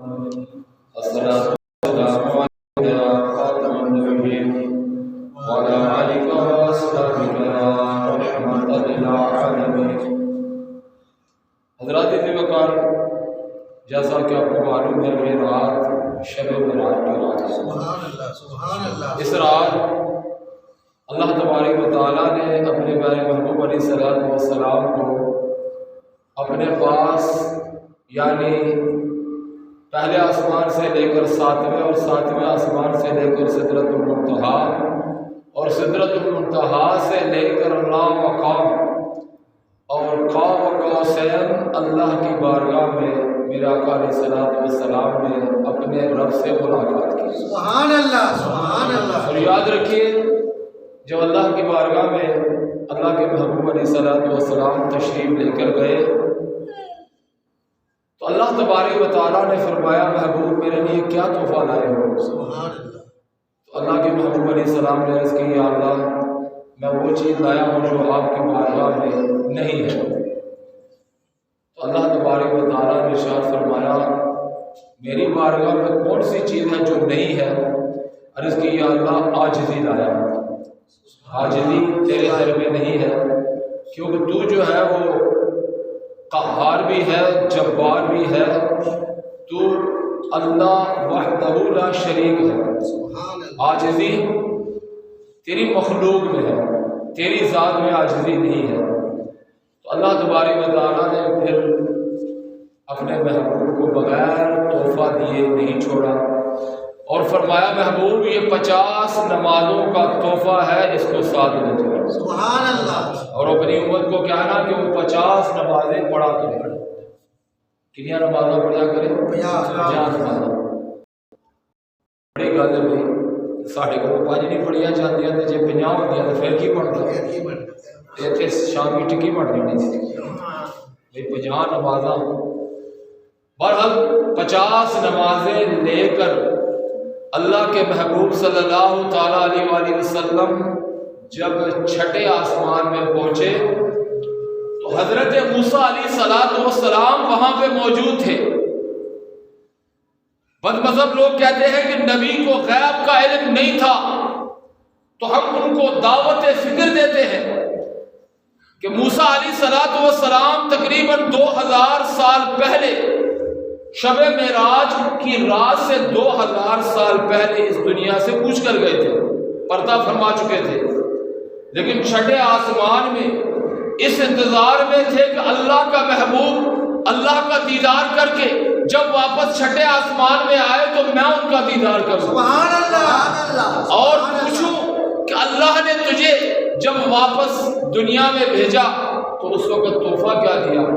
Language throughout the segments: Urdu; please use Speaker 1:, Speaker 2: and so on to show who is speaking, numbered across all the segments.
Speaker 1: الصلاة والسلام عليك يا خاتم النبيين وعلى آلك وأصحابك يا رحمة للعالمين۔ حضرات وقار، جیسا کہ آپ کو معلوم ہے کہ رات شب معراج کی رات ہے۔
Speaker 2: سبحان اللہ سبحان اللہ۔
Speaker 1: اس رات اللہ تبارک و تعالیٰ نے اپنے پیارے محبوب علیہ السلام کو اپنے پاس یعنی پہلے آسمان سے لے کر ساتویں اور ساتویں آسمان سے لے کر سدرۃ المنتہا اور سدرۃ المنتہا سے لے کر اللہ مقام اور قاب قوسین اللہ کی بارگاہ میں میرے آقا علیہ السلام نے اپنے رب سے ملاقات کی۔
Speaker 2: سبحان اللہ سبحان اللہ۔
Speaker 1: اور یاد رکھیے، جب اللہ کی بارگاہ میں اللہ کے محبوب علیہ السلام تشریف لے کر گئے تو اللہ تبارک و تعالیٰ نے فرمایا محبوب میرے لیے کیا تحفہ لائے ہو؟
Speaker 2: سبحان اللہ۔
Speaker 1: تو اللہ کے محبوب علیہ السلام نے عرض کی یا اللہ میں وہ چیز لایا ہوں جو آپ کی بارگاہ میں نہیں ہے۔ تو اللہ تبارک و تعالیٰ نے ارشاد فرمایا میری بارگاہ میں کون سی چیز ہے جو نہیں ہے؟ عرض کی یا اللہ عاجزی لایا ہوں۔ عاجزی تیرے در میں نہیں ہے کیونکہ تو جو ہے وہ قہار بھی ہے، جبار بھی ہے، تو اللہ وحدہ لا شریک ہے۔
Speaker 2: سبحان اللہ۔
Speaker 1: عاجزی تیری مخلوق میں ہے، تیری ذات میں عاجزی نہیں ہے۔ تو اللہ تبارک و تعالیٰ نے پھر اپنے محبوب کو بغیر تحفہ دیے نہیں چھوڑا اور فرمایا محبوب یہ 50 نمازوں کا تحفہ ہے، اس کو ساتھ لے جاؤ۔
Speaker 2: سبحان اللہ۔
Speaker 1: اور اپنی امت کو کہنا کہ وہ 50 نمازیں پڑھا کرے۔ کتنی نمازیں پڑھا کرے؟ 50 نمازیں۔ بڑی گل ہے بھائی، ساڑھے کو 5 نہیں پڑھیا جاندیاں تے جے 50 ہوندیاں تے پھر کی بندا؟ تے شام کی ٹکی بن جانی سی بھائی 50 نمازاں۔ بہرحال 50 نمازیں لے کر اللہ کے محبوب صلی اللہ تعالیٰ علیہ وآلہ وسلم جب چھٹے آسمان میں پہنچے تو حضرت موسیٰ علیہ السلام وہاں پہ موجود تھے۔ بد مذہب لوگ کہتے ہیں کہ نبی کو غیب کا علم نہیں تھا، تو ہم ان کو دعوت فکر دیتے ہیں کہ موسیٰ علیہ السلام تقریباً 2000 سال پہلے شب معراج کی رات سے 2000 سال پہلے اس دنیا سے کوچ کر گئے تھے، پردہ فرما چکے تھے، لیکن چھٹے آسمان میں اس انتظار میں تھے کہ اللہ کا محبوب اللہ کا دیدار کر کے جب واپس چھٹے آسمان میں آئے تو میں ان کا دیدار کروں۔
Speaker 2: سبحان اللہ۔
Speaker 1: اور پوچھوں کہ اللہ نے تجھے جب واپس دنیا میں بھیجا تو اس وقت تحفہ کیا دیا؟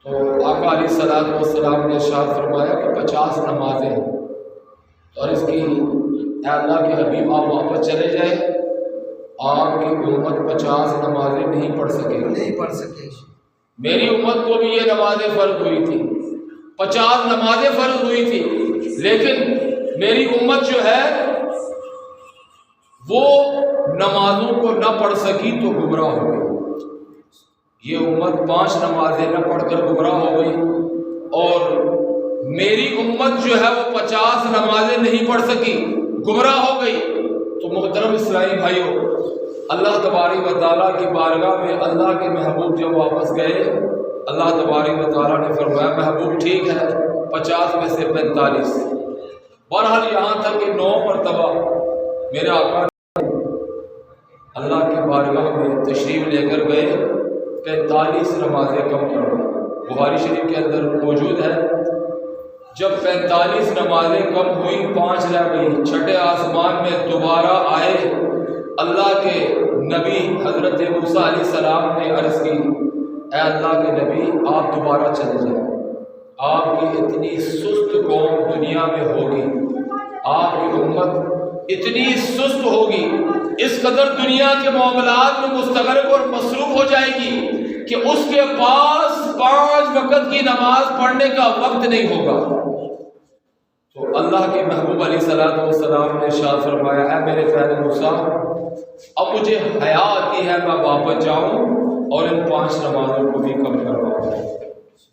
Speaker 1: تو آقا علیہ السلام نے ارشاد فرمایا کہ 50 نمازیں ہیں۔ اور اس کی اے اللہ کے حبیب آپ واپس چلے جائیں، آپ کی امت 50 نمازیں نہیں پڑھ سکے۔ میری امت کو بھی یہ نمازیں فرض ہوئی تھی، 50 نمازیں فرض ہوئی تھی، لیکن میری امت جو ہے وہ نمازوں کو نہ پڑھ سکی تو گمراہ ہو گئی۔ یہ امت 5 نمازیں نہ پڑھ کر گمراہ ہو گئی اور میری امت جو ہے وہ 50 نمازیں نہیں پڑھ سکی، گمراہ ہو گئی۔ تو محترم اسلامی بھائیوں، اللہ تبارک و تعالیٰ کی بارگاہ میں اللہ کے محبوب جب واپس گئے، اللہ تبارک و تعالیٰ نے فرمایا محبوب ٹھیک ہے 50 میں سے 45۔ بہرحال یہاں تک کہ 9 مرتبہ میرے آقا اللہ کی بارگاہ میں تشریف لے کر گئے، 45 نمازیں کم کر دی۔ بخاری شریف کے اندر موجود ہے جب 45 نمازیں کم ہوئی 5 رہ گئی، چھٹے آسمان میں دوبارہ آئے، اللہ کے نبی حضرت موسیٰ علیہ السلام نے عرض کی اے اللہ کے نبی آپ دوبارہ چلے جائیں، آپ کی اتنی سست قوم دنیا میں ہوگی، آپ کی امت اتنی سست ہوگی، اس قدر دنیا کے معاملات میں مستغرق اور مصروف ہو جائے گی کہ اس کے پاس 5 وقت کی نماز پڑھنے کا وقت نہیں ہوگا۔ تو اللہ کے محبوب علیہ السلام نے ارشاد فرمایا اے میرے پیارے موسیٰ اب مجھے حیا آتی ہے میں واپس جاؤں اور ان 5 نمازوں کو بھی کم کرواؤں۔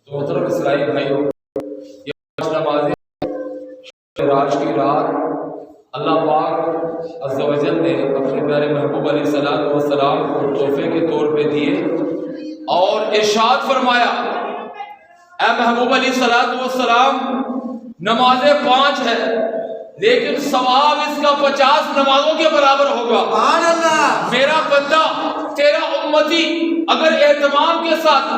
Speaker 1: تو محترم اسرائیل بھائیوں، نمازیں معراج کی رات اللہ پاک عز و جل نے اپنے پیارے محبوب علیہ الصلوۃ والسلام کو تحفے کے طور پہ دیے اور ارشاد فرمایا اے محبوب علیہ الصلوۃ والسلام نمازیں 5 ہیں لیکن ثواب اس کا 50 نمازوں کے برابر ہوگا۔
Speaker 2: سبحان اللہ۔
Speaker 1: میرا بندہ تیرا امتی اگر اہتمام کے ساتھ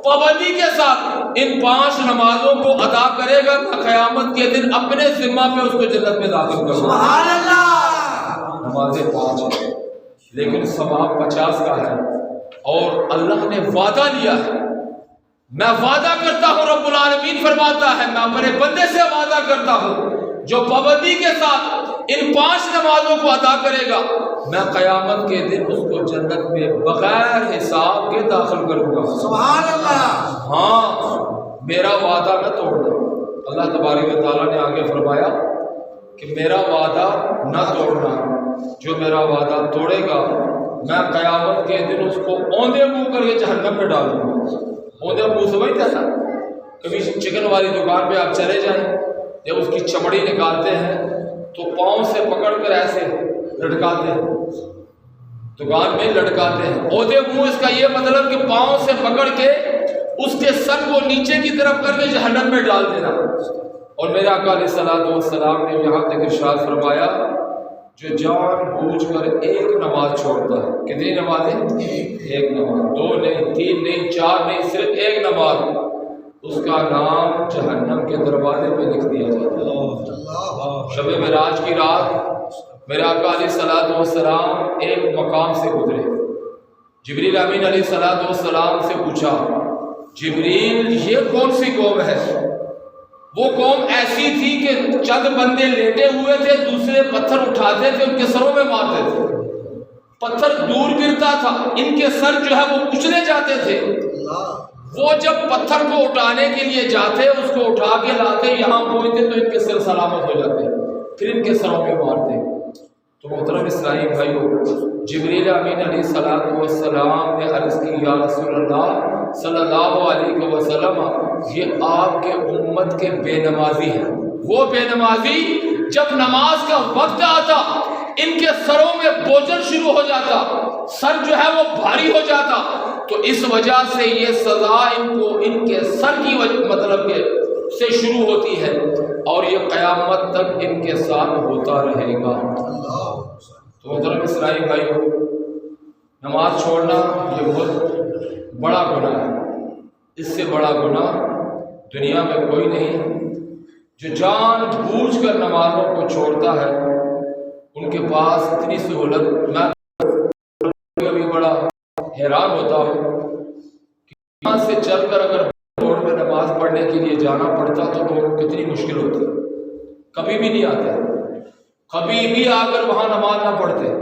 Speaker 1: پابندی کے ساتھ ان 5 نمازوں کو ادا کرے گا تو قیامت کے دن اپنے ذمہ پہ اس کو جنت میں داخل کرے گا۔
Speaker 2: سبحان اللہ۔
Speaker 1: نمازیں 5 ہیں لیکن ثواب 50 کا ہے اور اللہ نے وعدہ لیا ہے، میں وعدہ کرتا ہوں، رب العالمین فرماتا ہے میں اپنے بندے سے وعدہ کرتا ہوں جو پابندی کے ساتھ ان 5 نمازوں کو ادا کرے گا میں قیامت کے دن اس کو جنت میں بغیر حساب کے داخل کروں گا۔
Speaker 2: سبحان اللہ۔
Speaker 1: ہاں میرا وعدہ نہ توڑنا۔ اللہ تبارک و تعالیٰ نے آگے فرمایا کہ میرا وعدہ نہ توڑنا، جو میرا وعدہ توڑے گا میں قیامت کے دن اس کو اوندے منہ کر کے جہنم میں ڈالوں گا۔ اوندے منہ سمجھتے ہیں؟ کبھی چکن والی دکان پہ آپ چلے جائیں، جب اس کی چمڑی نکالتے ہیں تو پاؤں سے پکڑ کر ایسے لٹکاتے ہیں، دکان میں لٹکاتے ہیں۔ اوندے منہ اس کا یہ مطلب کہ پاؤں سے پکڑ کے اس کے سر کو نیچے کی طرف کر کے جہنم میں ڈال دینا۔ اور میرے آقا علیہ الصلوۃ والسلام نے یہاں تک ارشاد فرمایا جو جان بوجھ کر ایک نماز چھوڑتا ہے، کتنی نمازیں؟ ایک نماز، 2 نہیں، 3 نہیں، 4 نہیں، صرف ایک نماز، اس کا نام جہنم کے دروازے پہ لکھ دیا جاتا ہے۔ شب معراج کی رات میرے آقا علیہ الصلوۃ والسلام ایک مقام سے گزرے، جبریل امین علیہ الصلوۃ والسلام سے پوچھا جبریل یہ کون سی قوم ہے؟ وہ قوم ایسی تھی کہ چند بندے لیٹے ہوئے تھے، دوسرے پتھر اٹھاتے تھے ان کے سروں میں مارتے تھے، پتھر دور گرتا تھا، ان کے سر جو ہے وہ کچلے جاتے تھے۔ وہ جب پتھر کو اٹھانے کے لیے جاتے، اس کو اٹھا کے لاتے، یہاں پہنچتے تو ان کے سر سلامت ہو جاتے، پھر ان کے سروں میں مارتے۔ تو محترم اسلامی بھائیو، جبریل امین علیہ الصلوۃ والسلام نے عرض کی یا رسول اللہ صلی اللہ علیہ وسلم یہ آپ کے امت کے بے نمازی ہیں، وہ بے نمازی جب نماز کا وقت آتا ان کے سروں میں بوجھل شروع ہو جاتا، سر جو ہے وہ بھاری ہو جاتا، تو اس وجہ سے یہ سزا ان کو ان کے سر کی وجہ مطلب کہ سے شروع ہوتی ہے اور یہ قیامت تک ان کے ساتھ ہوتا رہے گا۔ تو محترم اسلامی بھائیو، نماز چھوڑنا یہ بہت بڑا گناہ ہے، اس سے بڑا گناہ دنیا میں کوئی نہیں۔ جو جان بوجھ کر نمازوں کو چھوڑتا ہے ان کے پاس اتنی سہولت، میں کبھی بڑا حیران ہوتا ہوں کہ یہاں سے چل کر اگر روڈ میں نماز پڑھنے کے لیے جانا پڑتا تو لوگوں کو کتنی مشکل ہوتی، کبھی بھی نہیں آتے، کبھی بھی آ کر وہاں نماز نہ پڑھتے،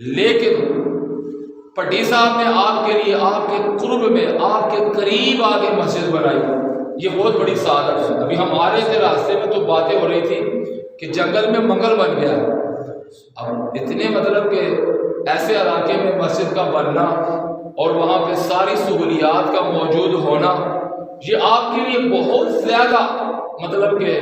Speaker 1: لیکن پٹی صاحب نے آپ کے لیے آپ کے قرب میں آپ کے قریب آگے مسجد بنائی، یہ بہت بڑی سعادت ہے۔ ابھی ہم آ رہے تھے راستے میں تو باتیں ہو رہی تھی کہ جنگل میں منگل بن گیا ہے، اب اتنے مطلب کہ ایسے علاقے میں مسجد کا بننا اور وہاں پہ ساری سہولیات کا موجود ہونا یہ آپ کے لیے بہت زیادہ مطلب کہ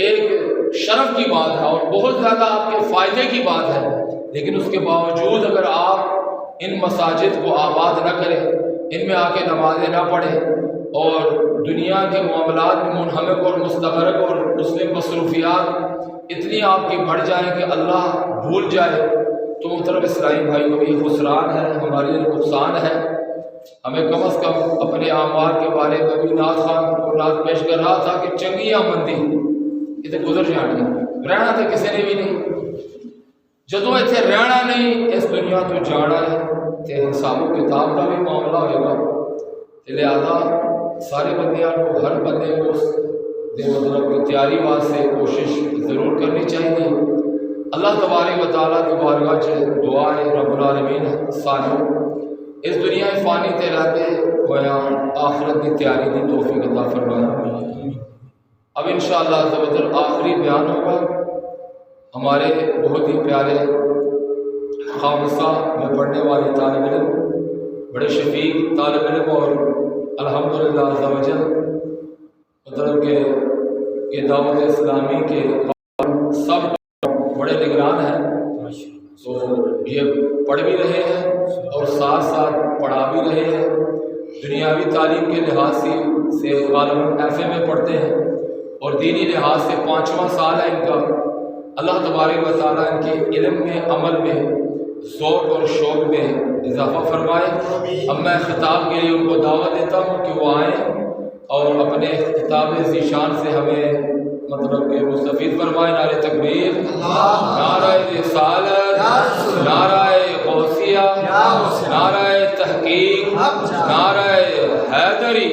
Speaker 1: ایک شرف کی بات ہے اور بہت زیادہ آپ کے فائدے کی بات ہے، لیکن اس کے باوجود اگر آپ ان مساجد کو آباد نہ کریں، ان میں آ کے نمازیں نہ پڑھیں اور دنیا کے معاملات میں منہمک اور مستغرق اور مسلم مصروفیات اتنی آپ کی بڑھ جائیں کہ اللہ بھول جائے، تو محترم اسلامی بھائی کو یہ خسران ہے، ہمارے لیے نقصان ہے۔ ہمیں کم از کم اپنے اعمال کے بارے میں بھی نعت خان کو نعت پیش کر رہا تھا کہ چنگیاں مندی یہ تو گزر جانی رہنا تو کسی نے بھی نہیں، جدوں اتنے رہنا نہیں اس دنیا تو جانا ہے، تے حساب و کتاب کا بھی معاملہ ہوئے گا، لہذا سارے بندیاں کو ہر بندے کو مطلب کہ تیاری واسطے کوشش ضرور کرنی چاہیے۔ اللہ تبارک و تعالیٰ کی بارگاہ سے دعا ہے رب العالمین سانو اس دنیا فانی تے رہتے ہویا آخرت کی تیاری کی توفیق عطا فرمائے۔ اب انشاءاللہ عز و جل آخری بیان ہوگا ہمارے بہت ہی پیارے خامسہ میں پڑھنے والے طالب علم، بڑے شفیق طالب علم اور الحمدللہ عز و جل مطلب کہ کہ دعوت اسلامی کے سب بڑے نگران ہیں، تو یہ پڑھ بھی رہے ہیں اور ساتھ ساتھ پڑھا بھی رہے ہیں۔ دنیاوی تعلیم کے لحاظ سے غالباً ایف اے میں پڑھتے ہیں اور دینی لحاظ سے 5واں سال ہے ان کا۔ اللہ تبارک و تعالیٰ ان کے علم میں، عمل میں، ذوق اور شوق میں اضافہ فرمائے۔ اب میں خطاب کے لیے ان کو دعوت دیتا ہوں کہ وہ آئیں اور اپنے خطاب ذیشان سے ہمیں مطلب کہ مستفید فرمائے۔ نعرہ تکبیر، نعرہ رسالت، نعرہ غوثیہ، نعرہ تحقیق، نعرہ حیدری۔